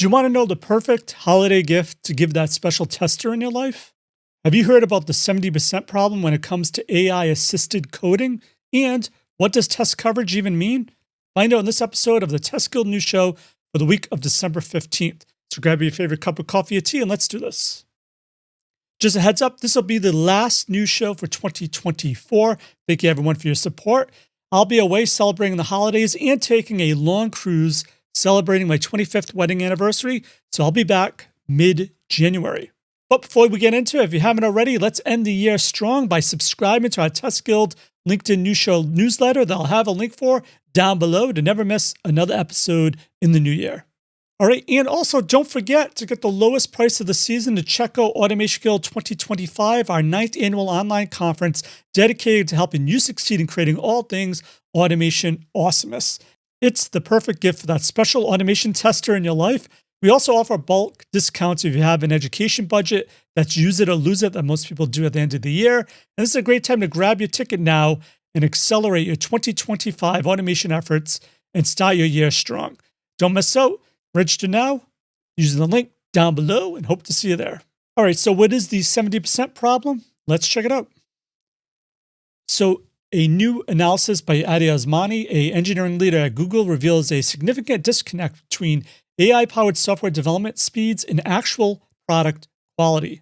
Do you want to know the perfect holiday gift to give that special tester in your life? Have you heard about the 70% problem when it comes to AI-assisted coding? And what does test coverage even mean? Find out in this episode of the Test Guild News Show for the week of December 15th. So grab your favorite cup of coffee or tea and let's do this. Just a heads up, this will be the last news show for 2024. Thank you everyone for your support. I'll be away celebrating the holidays and taking a long cruise celebrating my 25th wedding anniversary, so I'll be back mid-January. But before we get into it, if you haven't already, let's end the year strong by subscribing to our Test Guild LinkedIn News Show newsletter that I'll have a link for down below to never miss another episode in the new year. All right, and also don't forget to get the lowest price of the season to check out Automation Guild 2025, our 9th annual online conference dedicated to helping you succeed in creating all things automation awesomeness. It's the perfect gift for that special automation tester in your life. We also offer bulk discounts if you have an education budget that's use it or lose it that most people do at the end of the year. And this is a great time to grab your ticket now and accelerate your 2025 automation efforts and start your year strong. Don't miss out. Register now using the link down below and hope to see you there. All right, so what is the 70% problem? Let's check it out. So a new analysis by Adi Osmani, an engineering leader at Google, reveals a significant disconnect between AI-powered software development speeds and actual product quality.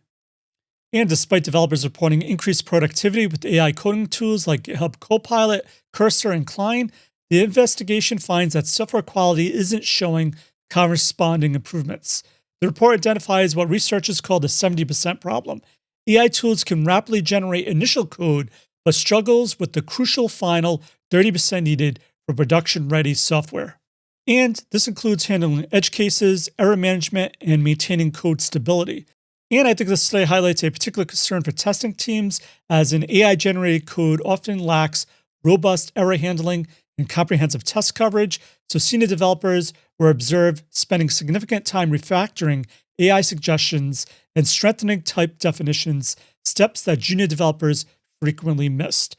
And despite developers reporting increased productivity with AI coding tools like GitHub Copilot, Cursor, and Klein, the investigation finds that software quality isn't showing corresponding improvements. The report identifies what researchers call the 70% problem. AI tools can rapidly generate initial code, but struggles with the crucial final 30% needed for production-ready software. And this includes handling edge cases, error management, and maintaining code stability. And I think this study highlights a particular concern for testing teams, as an AI-generated code often lacks robust error handling and comprehensive test coverage, so senior developers were observed spending significant time refactoring AI suggestions and strengthening type definitions, steps that junior developers frequently missed.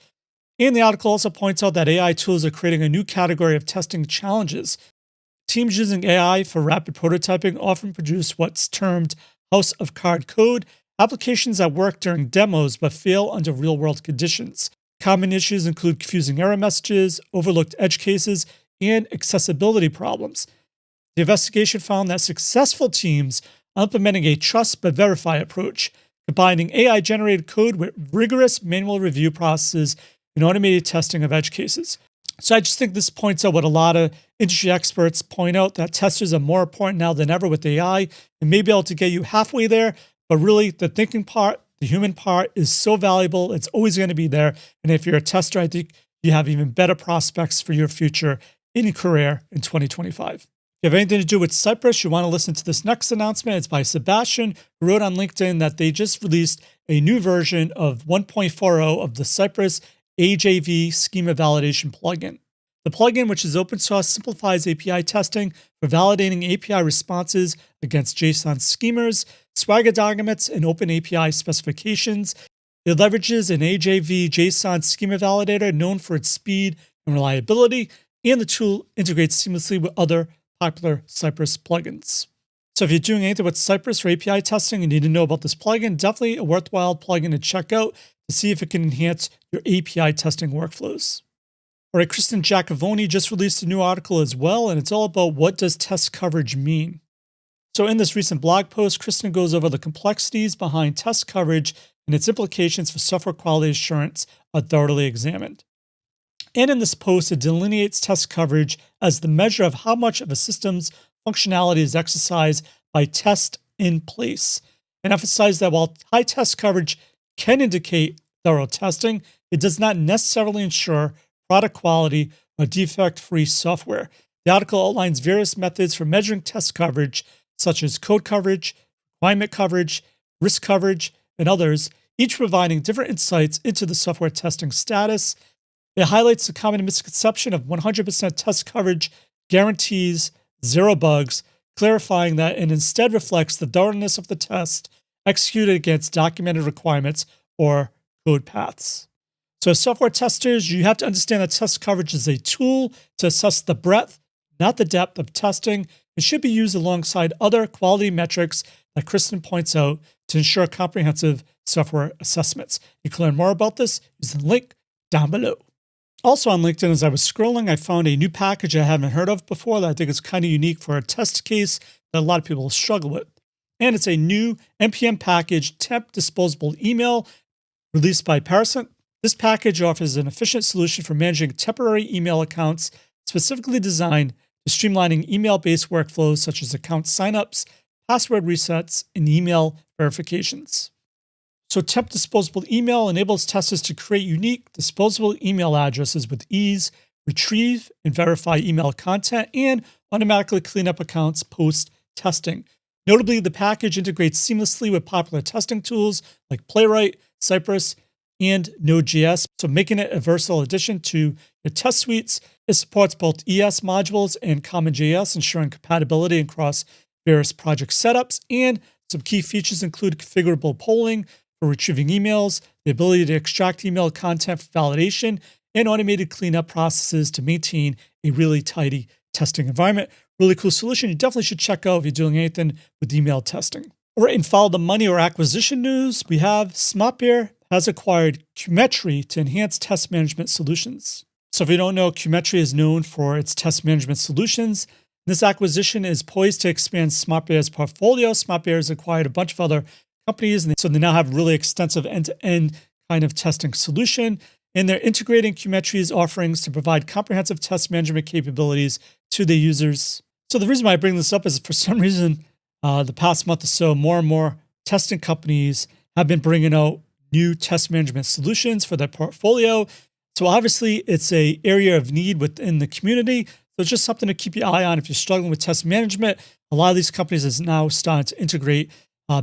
And the article also points out that AI tools are creating a new category of testing challenges. Teams using AI for rapid prototyping often produce what's termed house of card code, applications that work during demos but fail under real-world conditions. Common issues include confusing error messages, overlooked edge cases, and accessibility problems. The investigation found that successful teams are implementing a trust but verify approach, combining AI-generated code with rigorous manual review processes and automated testing of edge cases. So I just think this points out what a lot of industry experts point out, that testers are more important now than ever with AI and may be able to get you halfway there, but really the thinking part, the human part, is so valuable. It's always going to be there. And if you're a tester, I think you have even better prospects for your future in your career in 2025. If you have anything to do with Cypress, you want to listen to this next announcement. It's by Sebastian, who wrote on LinkedIn that they just released a new version of 1.40 of the Cypress AJV schema validation plugin. The plugin, which is open source, simplifies API testing for validating API responses against JSON schemas, Swagger documents, and open API specifications. It leverages an AJV JSON schema validator known for its speed and reliability, and the tool integrates seamlessly with other popular Cypress plugins. So if you're doing anything with Cypress or API testing and you need to know about this plugin, definitely a worthwhile plugin to check out to see if it can enhance your API testing workflows. All right, Kristen Giacovoni just released a new article as well, and it's all about what does test coverage mean. So in this recent blog post, Kristen goes over the complexities behind test coverage and its implications for software quality assurance are thoroughly examined. And in this post, it delineates test coverage as the measure of how much of a system's functionality is exercised by test in place, and emphasizes that while high test coverage can indicate thorough testing, it does not necessarily ensure product quality or defect-free software. The article outlines various methods for measuring test coverage, such as code coverage, requirement coverage, risk coverage, and others, each providing different insights into the software testing status. It highlights the common misconception of 100% test coverage guarantees zero bugs, clarifying that it instead reflects the thoroughness of the test executed against documented requirements or code paths. So as software testers, you have to understand that test coverage is a tool to assess the breadth, not the depth of testing, it should be used alongside other quality metrics that Kristen points out to ensure comprehensive software assessments. You can learn more about this using the link down below. Also on LinkedIn, as I was scrolling, I found a new package I haven't heard of before that I think is kind of unique for a test case that a lot of people struggle with. And it's a new NPM package, Temp Disposable Email, released by Parasent. This package offers an efficient solution for managing temporary email accounts, specifically designed for streamlining email-based workflows such as account signups, password resets, and email verifications. So Temp Disposable Email enables testers to create unique disposable email addresses with ease, retrieve and verify email content, and automatically clean up accounts post-testing. Notably, the package integrates seamlessly with popular testing tools like Playwright, Cypress, and Node.js, so making it a versatile addition to your test suites. It supports both ES modules and CommonJS, ensuring compatibility across various project setups, and some key features include configurable polling for retrieving emails, the ability to extract email content for validation, and automated cleanup processes to maintain a really tidy testing environment. Really cool solution. You definitely should check out if you're doing anything with email testing. All right, and follow the money or acquisition news. We have SmartBear has acquired QMetry to enhance test management solutions. So if you don't know, QMetry is known for its test management solutions. This acquisition is poised to expand SmartBear's portfolio. SmartBear has acquired a bunch of other companies, and so they now have really extensive end-to-end kind of testing solution. And they're integrating QMetry's offerings to provide comprehensive test management capabilities to their users. So the reason why I bring this up is for some reason, the past month or so, more and more testing companies have been bringing out new test management solutions for their portfolio. So obviously it's an area of need within the community. So it's just something to keep your eye on if you're struggling with test management. A lot of these companies is now starting to integrate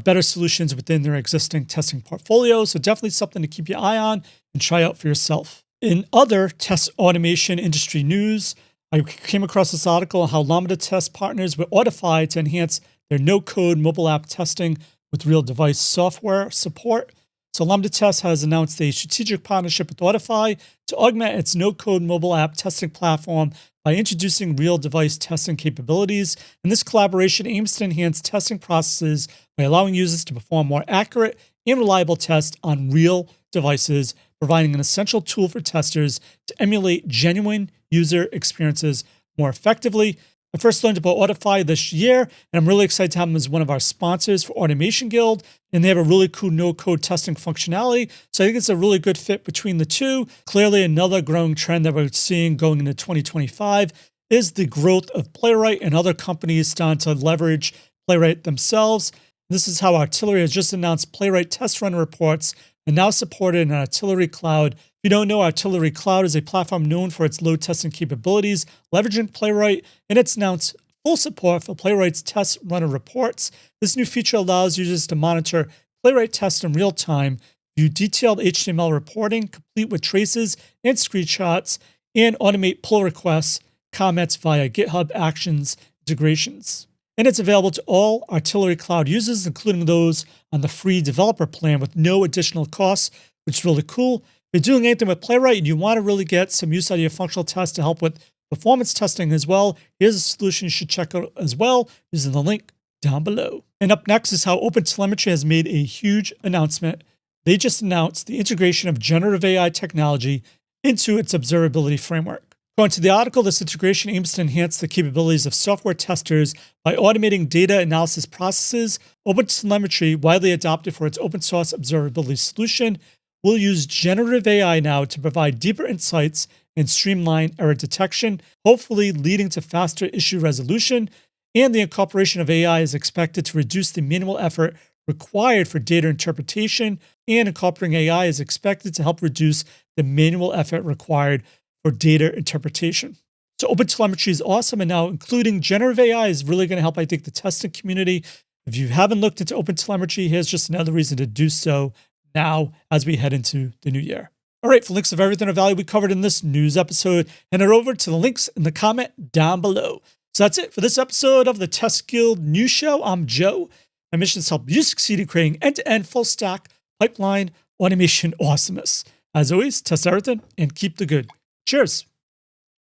better solutions within their existing testing portfolio. So definitely something to keep your eye on and try out for yourself. In other test automation industry news, I came across this article on how LambdaTest partners with Autify to enhance their no-code mobile app testing with real device software support. So LambdaTest has announced a strategic partnership with Autify to augment its no-code mobile app testing platform by introducing real device testing capabilities. And this collaboration aims to enhance testing processes by allowing users to perform more accurate and reliable tests on real devices, providing an essential tool for testers to emulate genuine user experiences more effectively. I first learned about Autify this year, and I'm really excited to have them as one of our sponsors for Automation Guild. And they have a really cool no-code testing functionality. So I think it's a really good fit between the two. Clearly, another growing trend that we're seeing going into 2025 is the growth of Playwright and other companies starting to leverage Playwright themselves. This is how Artillery has just announced Playwright test run reports are now supported in Artillery Cloud. If you don't know, Artillery Cloud is a platform known for its load testing capabilities, leveraging Playwright, and it's announced full support for Playwright's test runner reports. This new feature allows users to monitor Playwright tests in real time, view detailed HTML reporting, complete with traces and screenshots, and automate pull requests, comments via GitHub Actions integrations. And it's available to all Artillery Cloud users, including those on the free developer plan with no additional costs, which is really cool. If you're doing anything with Playwright and you want to really get some use out of your functional tests to help with performance testing as well, here's a solution you should check out as well using the link down below. And up next is how OpenTelemetry has made a huge announcement. They just announced the integration of generative AI technology into its observability framework. According to the article, this integration aims to enhance the capabilities of software testers by automating data analysis processes. OpenTelemetry, widely adopted for its open source observability solution, will use generative AI now to provide deeper insights and streamline error detection, hopefully leading to faster issue resolution. And the incorporation of AI is expected to reduce the manual effort required for data interpretation, and incorporating AI is expected to help reduce the manual effort required for data interpretation. So OpenTelemetry is awesome, and now including generative AI is really going to help, I think, the testing community. If you haven't looked into OpenTelemetry, here's just another reason to do so now as we head into the new year. All right, for links of everything of value we covered in this news episode, head over to the links in the comment down below. So that's it for this episode of the Test Guild News Show. I'm Joe. My mission is to help you succeed in creating end-to-end full stack pipeline automation awesomeness. As always, test everything and keep the good. Cheers.